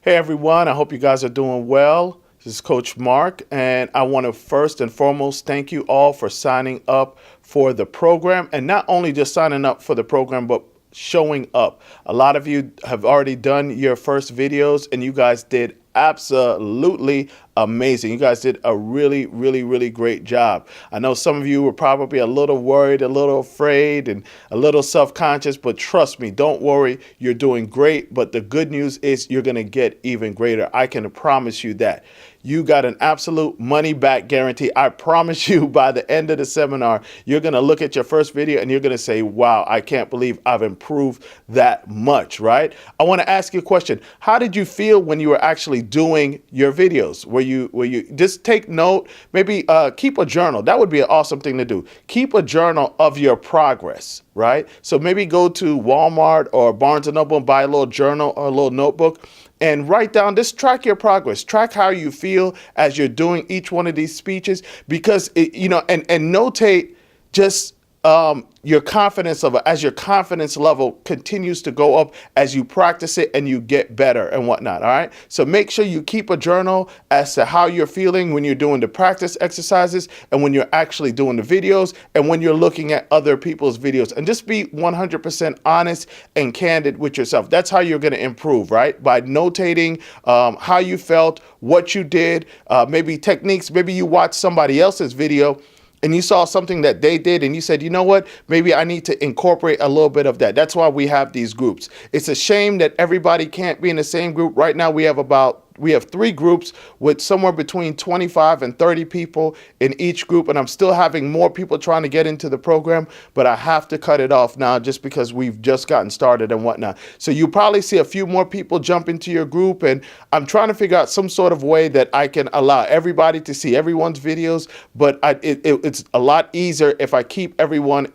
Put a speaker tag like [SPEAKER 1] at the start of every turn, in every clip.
[SPEAKER 1] Hey everyone, I hope you guys are doing well. This is Coach Mark, and I want to first and foremost thank you all for signing up for the program, and not only just signing up for the program, but showing up. A lot of you have already done your first videos, and you guys did absolutely amazing. You guys did a really great job. I know some of you were probably a little worried, a little afraid, and a little self-conscious, but trust me, don't worry, you're doing great. But the good news is you're going to get even greater. I can promise you that. You got an absolute money back guarantee. I promise you, by the end of the seminar, you're going to look at your first video and you're going to say, wow, I can't believe I've improved that much, right? I want to ask you a question. How did you feel when you were actually doing your videos? Were you just take note, maybe keep a journal? That would be an awesome thing to do. Keep a journal of your progress, right? So maybe go to Walmart or Barnes & Noble and buy a little journal or a little notebook and write down, just track your progress, track how you feel as you're doing each one of these speeches, because and notate just your confidence level, as your confidence level continues to go up as you practice it and you get better and whatnot. All right. So make sure you keep a journal as to how you're feeling when you're doing the practice exercises and when you're actually doing the videos and when you're looking at other people's videos, and just be 100% honest and candid with yourself. That's how you're going to improve, right? By notating how you felt, what you did, maybe techniques. Maybe you watched somebody else's video and you saw something that they did and you said, you know what, maybe I need to incorporate a little bit of that. That's why we have these groups. It's a shame that everybody can't be in the same group. Right now we have 3 groups with somewhere between 25 and 30 people in each group. And I'm still having more people trying to get into the program, but I have to cut it off now just because we've just gotten started and whatnot. So you probably see a few more people jump into your group, and I'm trying to figure out some sort of way that I can allow everybody to see everyone's videos. But it's a lot easier if I keep everyone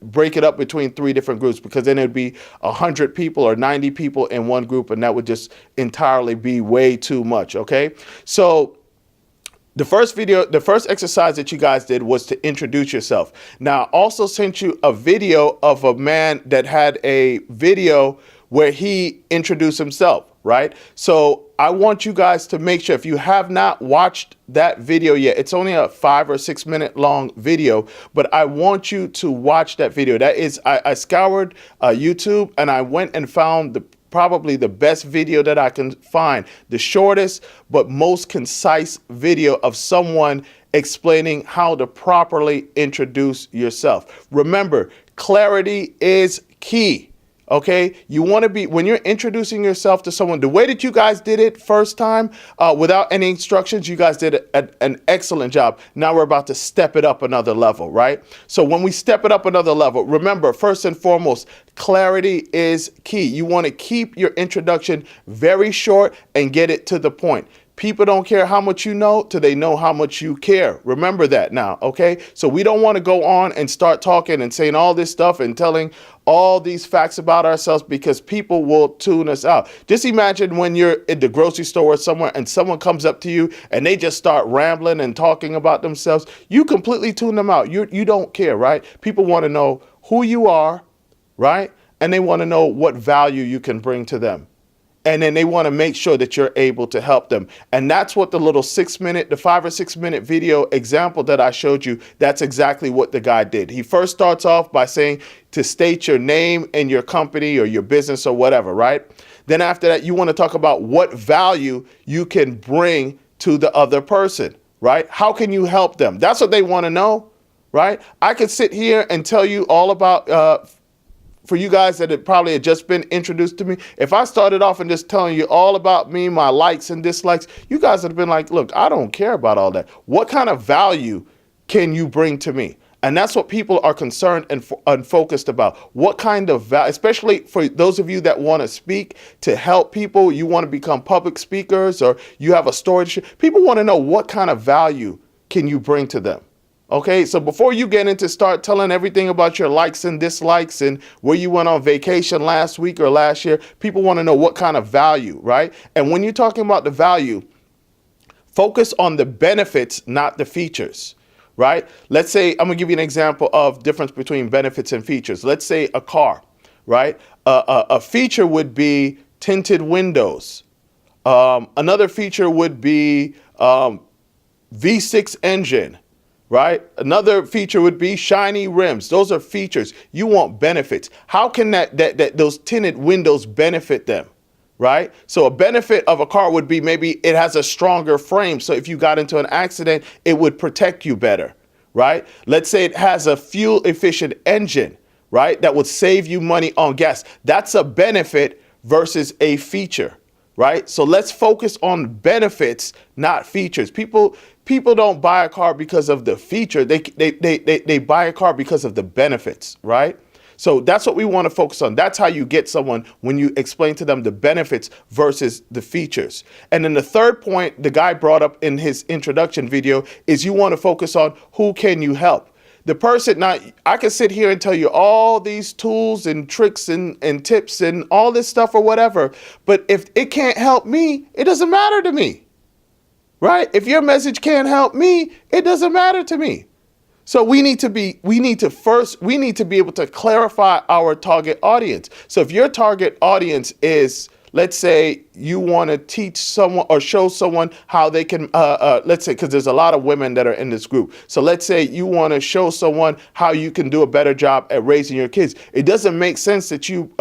[SPEAKER 1] break it up between 3 different groups, because then it'd be 100 people or 90 people in one group, and that would just entirely be way too much. Okay, so the first exercise that you guys did was to introduce yourself. Now, I also sent you a video of a man that had a video where he introduced himself, right? So I want you guys to make sure, if you have not watched that video yet, it's only a 5 or 6 minute long video, but I want you to watch that video. That is, I scoured YouTube and I went and found probably the best video that I can find, the shortest but most concise video of someone explaining how to properly introduce yourself. Remember, clarity is key. Okay, you want to be, when you're introducing yourself to someone, the way that you guys did it first time without any instructions, you guys did an excellent job. Now we're about to step it up another level, right? So when we step it up another level, remember, first and foremost, clarity is key. You want to keep your introduction very short and get it to the point. People don't care how much you know till they know how much you care. Remember that now, okay? So we don't want to go on and start talking and saying all this stuff and telling all these facts about ourselves, because people will tune us out. Just imagine when you're in the grocery store or somewhere and someone comes up to you and they just start rambling and talking about themselves. You completely tune them out. You don't care, right? People want to know who you are, right? And they want to know what value you can bring to them. And then they want to make sure that you're able to help them. And that's what the little 5 or 6 minute video example that I showed you, that's exactly what the guy did. He first starts off by saying to state your name and your company or your business or whatever, right? Then after that, you want to talk about what value you can bring to the other person, right? How can you help them? That's what they want to know, right? I could sit here and tell you all about for you guys that had probably had just been introduced to me, if I started off and just telling you all about me, my likes and dislikes, you guys would have been like, look, I don't care about all that. What kind of value can you bring to me? And that's what people are concerned and focused about. What kind of value, especially for those of you that want to speak to help people, you want to become public speakers, or you have a story to share. People want to know, what kind of value can you bring to them? Okay, so before you get into start telling everything about your likes and dislikes and where you went on vacation last week or last year, people want to know what kind of value, right? And when you're talking about the value, focus on the benefits, not the features, right? Let's say, I'm gonna give you an example of difference between benefits and features. Let's say a car, right? A feature would be tinted windows. Another feature would be V6 engine, right? Another feature would be shiny rims. Those are features. You want benefits. How can that those tinted windows benefit them? Right? So a benefit of a car would be maybe it has a stronger frame. So if you got into an accident, it would protect you better, right? Let's say it has a fuel efficient engine, right? That would save you money on gas. That's a benefit versus a feature, right? So let's focus on benefits, not features. People don't buy a car because of the feature. They buy a car because of the benefits, right? So that's what we want to focus on. That's how you get someone when you explain to them the benefits versus the features. And then the third point the guy brought up in his introduction video is you want to focus on who can you help. The person, now I can sit here and tell you all these tools and tricks and tips and all this stuff or whatever, but if it can't help me, it doesn't matter to me, right? If your message can't help me, it doesn't matter to me. So we need to be able to clarify our target audience. So if your target audience is, let's say you want to teach someone or show someone how they can, let's say, because there's a lot of women that are in this group. So let's say you want to show someone how you can do a better job at raising your kids. It doesn't make sense that you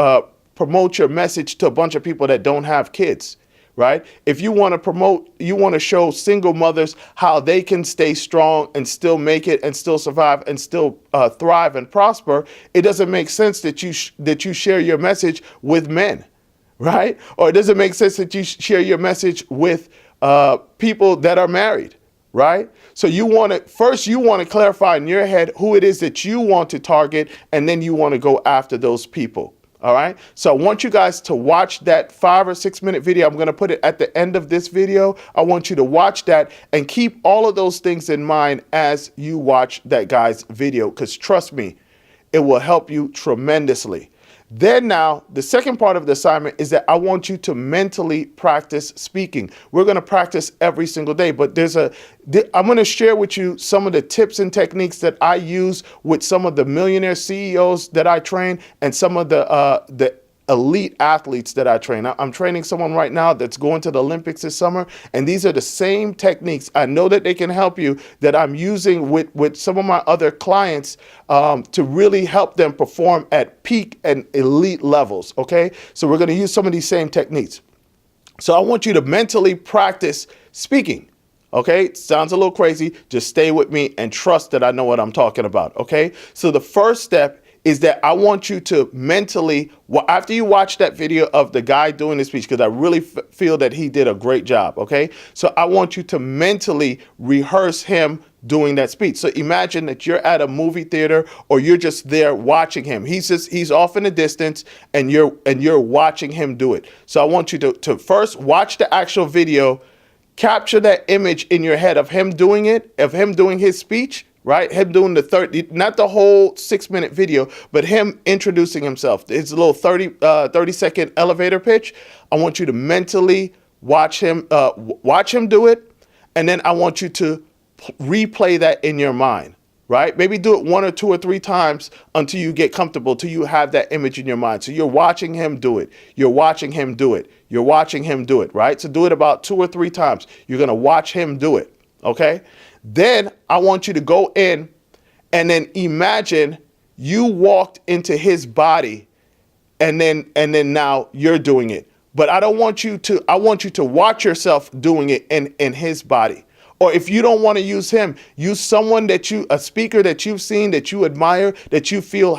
[SPEAKER 1] promote your message to a bunch of people that don't have kids. Right? If you want to show single mothers how they can stay strong and still make it and still survive and still thrive and prosper, it doesn't make sense that you share your message with men, right? Or it doesn't make sense that you share your message with people that are married, right? So you want to clarify in your head who it is that you want to target, and then you want to go after those people. All right. So I want you guys to watch that 5 or 6 minute video. I'm going to put it at the end of this video. I want you to watch that and keep all of those things in mind as you watch that guy's video, because trust me, it will help you tremendously. Then now, the second part of the assignment is that I want you to mentally practice speaking. We're going to practice every single day, but I'm going to share with you some of the tips and techniques that I use with some of the millionaire CEOs that I train and some of the elite athletes that I train. I'm training someone right now that's going to the Olympics this summer, and these are the same techniques. I know that they can help you that I'm using with some of my other clients to really help them perform at peak and elite levels, okay? So we're going to use some of these same techniques. So I want you to mentally practice speaking, okay? Sounds a little crazy. Just stay with me and trust that I know what I'm talking about, okay? So the first step is that I want you to mentally, after you watch that video of the guy doing the speech, because I really feel that he did a great job, okay? So I want you to mentally rehearse him doing that speech. So imagine that you're at a movie theater or you're just there watching him. He's off in the distance and you're watching him do it. So I want you to first watch the actual video, capture that image in your head of him doing it, of him doing his speech, right? Him doing not the whole 6-minute video, but him introducing himself. It's a little 30-second elevator pitch. I want you to mentally watch him do it. And then I want you to replay that in your mind, right? Maybe do it 1 or 2 or 3 times until you get comfortable, till you have that image in your mind. So you're watching him do it. You're watching him do it. You're watching him do it, right? So do it about 2 or 3 times. You're going to watch him do it, okay? Then I want you to go in and then imagine you walked into his body and then now you're doing it. But I want you to watch yourself doing it in his body. Or if you don't want to use him, use someone a speaker that you've seen, that you admire, that you feel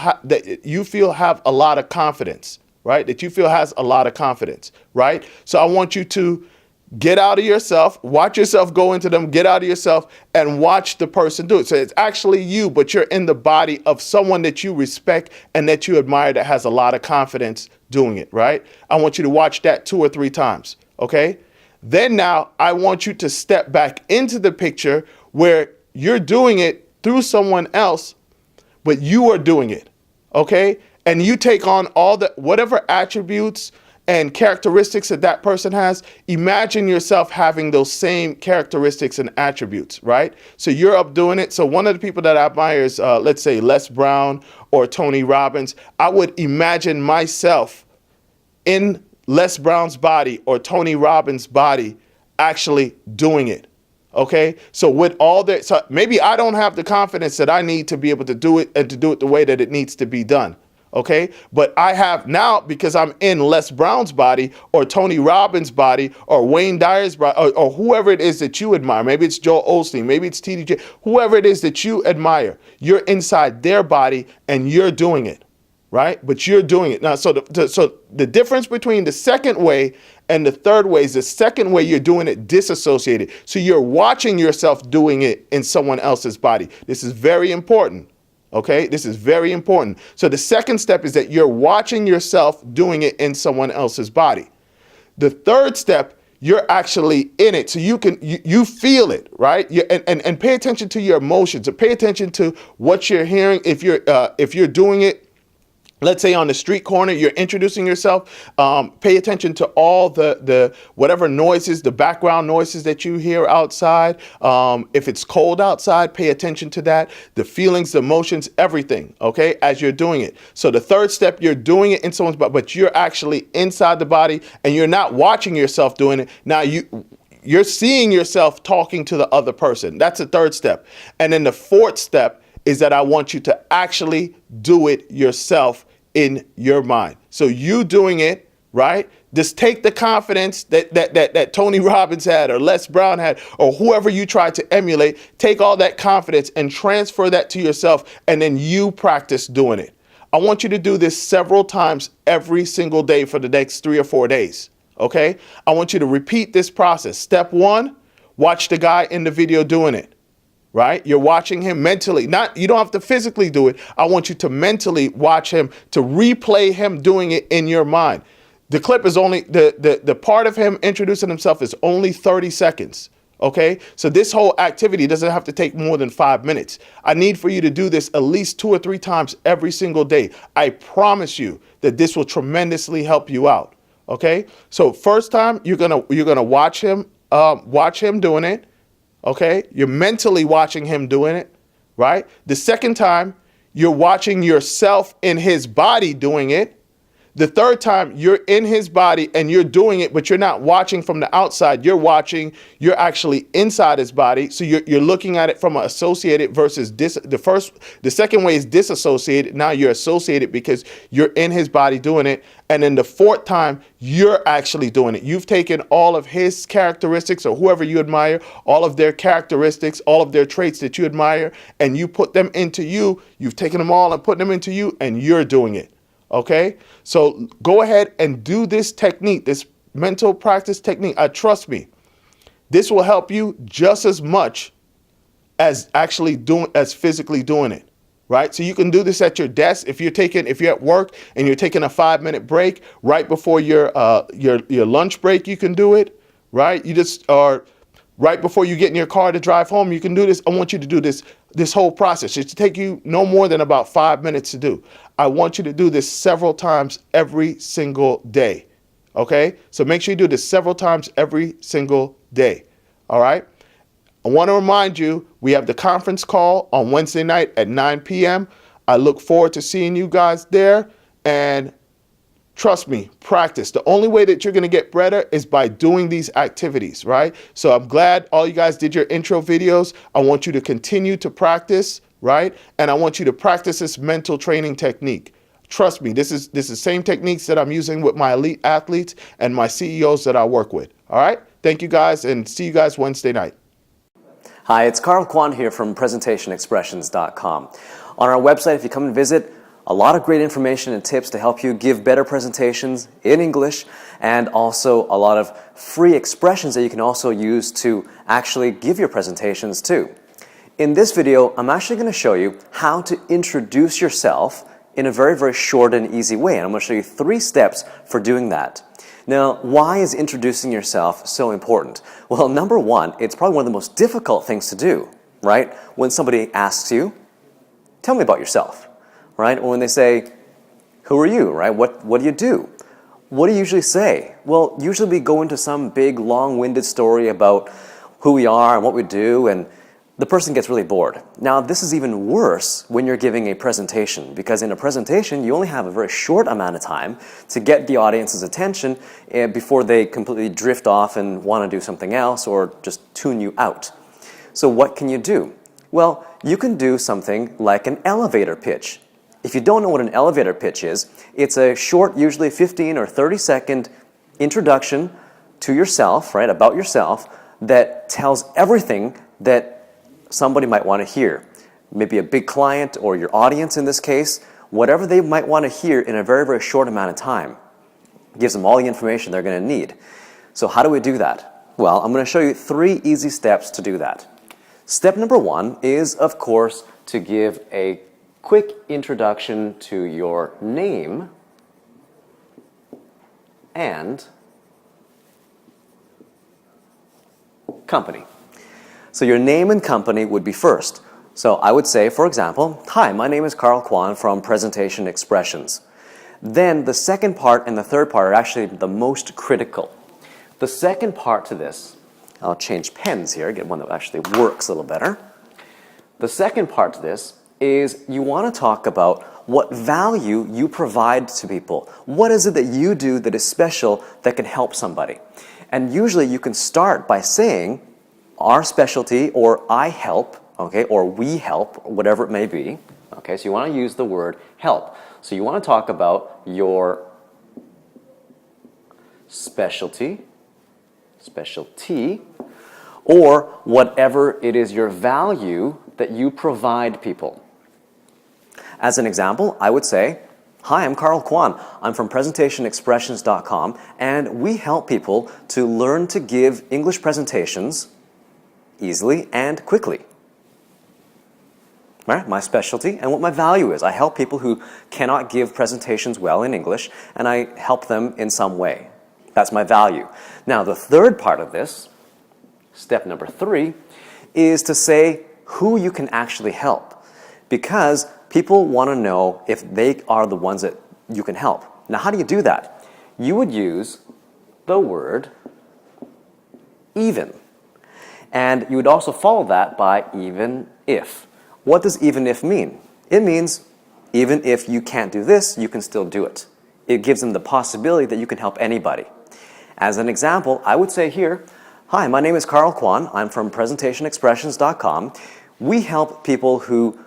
[SPEAKER 1] have a lot of confidence, right? That you feel has a lot of confidence, right? So I want you to get out of yourself, watch yourself go into them, get out of yourself and watch the person do it. So it's actually you, but you're in the body of someone that you respect and that you admire that has a lot of confidence doing it, right? I want you to watch that 2 or 3 times, okay? Then now I want you to step back into the picture where you're doing it through someone else, but you are doing it, okay? And you take on all whatever attributes and characteristics that person has. Imagine yourself having those same characteristics and attributes, right? So you're up doing it. So one of the people that I admire is, let's say, Les Brown or Tony Robbins. I would imagine myself in Les Brown's body or Tony Robbins' body actually doing it. Okay, so with all that, so maybe I don't have the confidence that I need to be able to do it and to do it the way that it needs to be done. Okay, but I have now, because I'm in Les Brown's body or Tony Robbins' body or Wayne Dyer's body or whoever it is that you admire. Maybe it's Joel Osteen, maybe it's TDJ, whoever it is that you admire. You're inside their body and you're doing it, right? But you're doing it now. So the difference between the second way and the third way is the second way you're doing it disassociated. So you're watching yourself doing it in someone else's body. This is very important. Okay, this is very important. So the second step is that you're watching yourself doing it in someone else's body. The third step, you're actually in it. So you feel it, right? And pay attention to your emotions, or pay attention to what you're hearing. If you're doing it, let's say on the street corner, you're introducing yourself, pay attention to all the whatever noises, the background noises that you hear outside. If it's cold outside, pay attention to that. The feelings, the emotions, everything, okay, as you're doing it. So the third step, you're doing it in someone's body, but you're actually inside the body and you're not watching yourself doing it. Now you're seeing yourself talking to the other person. That's the third step. And then the fourth step is that I want you to actually do it yourself in your mind. So you doing it, right? Just take the confidence that Tony Robbins had or Les Brown had or whoever you tried to emulate. Take all that confidence and transfer that to yourself, and then you practice doing it. I want you to do this several times every single day for the next 3 or 4 days, okay? I want you to repeat this process. Step 1, watch the guy in the video doing it. Right? You're watching him mentally. You don't have to physically do it. I want you to mentally watch him, to replay him doing it in your mind. The clip is only, the part of him introducing himself is only 30 seconds. Okay? So this whole activity doesn't have to take more than 5 minutes. I need for you to do this at least 2 or 3 times every single day. I promise you that this will tremendously help you out. Okay? So first time, you're gonna watch him doing it. Okay, you're mentally watching him doing it, right? The second time, you're watching yourself in his body doing it. The third time, you're in his body and you're doing it, but you're not watching from the outside. You're actually inside his body. So you're looking at it from an associated versus the second way is disassociated. Now you're associated because you're in his body doing it. And then the fourth time, you're actually doing it. You've taken all of his characteristics or whoever you admire, all of their characteristics, all of their traits that you admire, and you put them into you. You've taken them all and put them into you, and you're doing it. Okay, so go ahead and do this technique, this mental practice technique. Trust me, this will help you just as much as as physically doing it. Right? So you can do this at your desk. If you're at work and you're taking a 5-minute break right before your lunch break, you can do it. Right? Right before you get in your car to drive home, you can do this. I want you to do this whole process. It should take you no more than about 5 minutes to do. I want you to do this several times every single day. Okay? So make sure you do this several times every single day. All right? I want to remind you, we have the conference call on Wednesday night at 9 p.m. I look forward to seeing you guys there. And trust me, practice. The only way that you're going to get better is by doing these activities, right? So I'm glad all you guys did your intro videos. I want you to continue to practice, right? And I want you to practice this mental training technique. Trust me, this is the same techniques that I'm using with my elite athletes and my CEOs that I work with. All right? Thank you guys, and see you guys Wednesday night.
[SPEAKER 2] Hi, it's Carl Kwan here from PresentationExpressions.com. On our website, if you come and visit, a lot of great information and tips to help you give better presentations in English, and also a lot of free expressions that you can also use to actually give your presentations too. In this video, I'm actually going to show you how to introduce yourself in a very, very short and easy way. And I'm going to show you 3 steps for doing that. Now, why is introducing yourself so important? Well, number 1, it's probably one of the most difficult things to do, right? When somebody asks you, tell me about yourself, right? Or when they say, who are you, right? What do you do? What do you usually say? Well, usually we go into some big, long-winded story about who we are and what we do, and the person gets really bored. Now, this is even worse when you're giving a presentation, because in a presentation, you only have a very short amount of time to get the audience's attention before they completely drift off and want to do something else or just tune you out. So what can you do? Well, you can do something like an elevator pitch. If you don't know what an elevator pitch is, it's a short, usually 15 or 30-second introduction to yourself, right, about yourself, that tells everything that somebody might want to hear. Maybe a big client or your audience in this case, whatever they might want to hear in a very, very short amount of time. Gives them all the information they're going to need. So how do we do that? Well, I'm going to show you 3 easy steps to do that. Step number 1 is, of course, to give a quick introduction to your name and company. So your name and company would be first. So I would say, for example, hi, my name is Carl Kwan from Presentation Expressions. Then the second part and the third part are actually the most critical. The second part to this, I'll change pens here, get one that actually works a little better. The second part to this is you want to talk about what value you provide to people. What is it that you do that is special that can help somebody? And usually you can start by saying, our specialty, or I help, okay, or we help, whatever it may be. Okay, so you want to use the word help. So you want to talk about your specialty, or whatever it is your value that you provide people. As an example, I would say, hi, I'm Carl Kwan. I'm from presentationexpressions.com, and we help people to learn to give English presentations easily and quickly. Right? My specialty and what my value is. I help people who cannot give presentations well in English, and I help them in some way. That's my value. Now, the third part of this, step number 3, is to say who you can actually help, because people want to know if they are the ones that you can help. Now, how do you do that? You would use the word even. And you would also follow that by even if. What does even if mean? It means even if you can't do this, you can still do it. It gives them the possibility that you can help anybody. As an example, I would say here, hi, my name is Carl Kwan. I'm from presentationexpressions.com. We help people who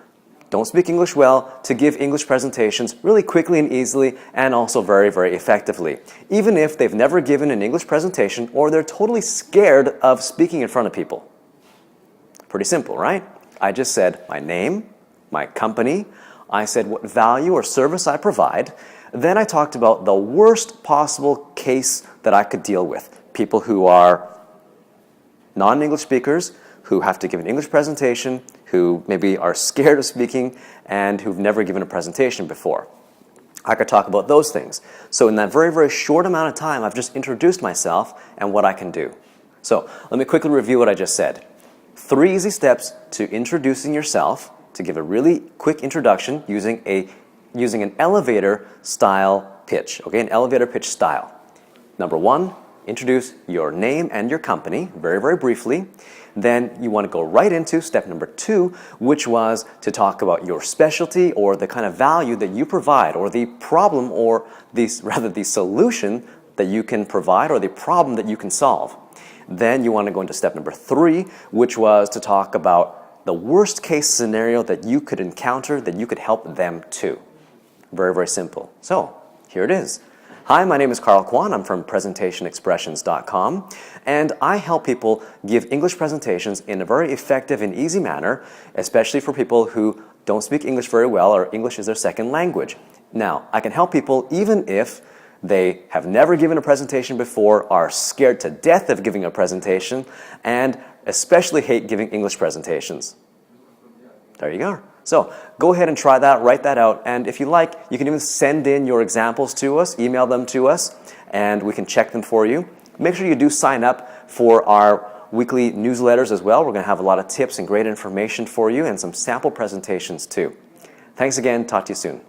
[SPEAKER 2] don't speak English well to give English presentations really quickly and easily, and also very, very effectively. Even if they've never given an English presentation or they're totally scared of speaking in front of people. Pretty simple, right? I just said my name, my company, I said what value or service I provide, then I talked about the worst possible case that I could deal with. People who are non-English speakers, who have to give an English presentation, who maybe are scared of speaking, and who've never given a presentation before. I could talk about those things. So in that very, very short amount of time, I've just introduced myself and what I can do. So let me quickly review what I just said. 3 easy steps to introducing yourself, to give a really quick introduction using an elevator style pitch, okay, an elevator pitch style. Number 1, introduce your name and your company very, very briefly. Then you want to go right into step number 2, which was to talk about your specialty or the kind of value that you provide, or the problem, or the solution that you can provide, or the problem that you can solve. Then you want to go into step number 3, which was to talk about the worst case scenario that you could encounter that you could help them too. Very, very simple. So here it is. Hi, my name is Carl Kwan. I'm from presentationexpressions.com, and I help people give English presentations in a very effective and easy manner, especially for people who don't speak English very well or English is their second language. Now, I can help people even if they have never given a presentation before, are scared to death of giving a presentation, and especially hate giving English presentations. There you go. So go ahead and try that, write that out, and if you like, you can even send in your examples to us, email them to us, and we can check them for you. Make sure you do sign up for our weekly newsletters as well. We're going to have a lot of tips and great information for you, and some sample presentations too. Thanks again. Talk to you soon.